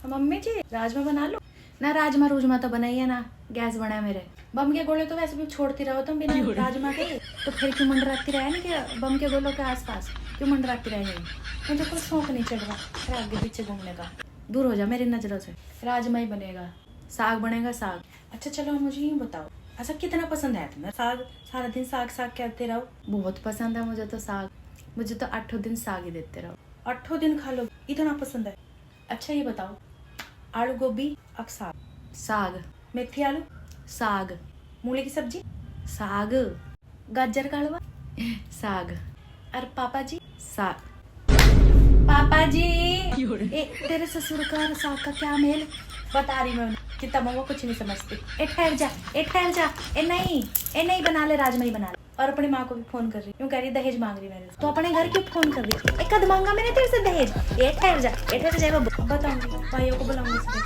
Mummy जी राजमा बना लो ना। राजमा रूजमा तो बनाइए ना, गैस बना है मेरे। बम के गोले तो वैसे भी छोड़ती रहो तुम बिना राजमा के, तो फिर क्यों मंडराती रहे ना कि बम के गोलों के आसपास क्यों मंडराती रहे। मुझे कोई शौक नहीं चढ़ रहा फिर आगे पीछे घूमने का, दूर हो जा मेरी नजरों से। राजमा ही बनेगा, साग बनेगा साग। अच्छा चलो मुझे यूँ बताओ, ऐसा कितना पसंद है तुम्हें साग? सारा दिन साग साग कहते रहो। बहुत पसंद है मुझे तो साग, मुझे तो 8 दिन साग ही देते रहो। 8 दिन खा लो, इतना पसंद है। अच्छा ये बताओ, आलू गोभी अब साग, साग मेथी आलू साग, मूली की सब्जी साग, गाजर का हलवा साग, और पापा जी साग। पापा जी तेरे ससुर का साग का क्या मेल? बता रही मैं कि तब वो कुछ नहीं समझती। ए ठहर जा, ए ठहर जा, ए नहीं बना ले राजमा ही बना ले। और अपनी माँ को भी फोन कर रही, क्यों कह रही दहेज मांग रही मेरे से। तो अपने घर क्यों फोन कर रही? एक कद मांगा मैंने तेरे से दहेज। ए ठहर जा, वो बताऊंगी, भाइयों को बुलाऊंगी।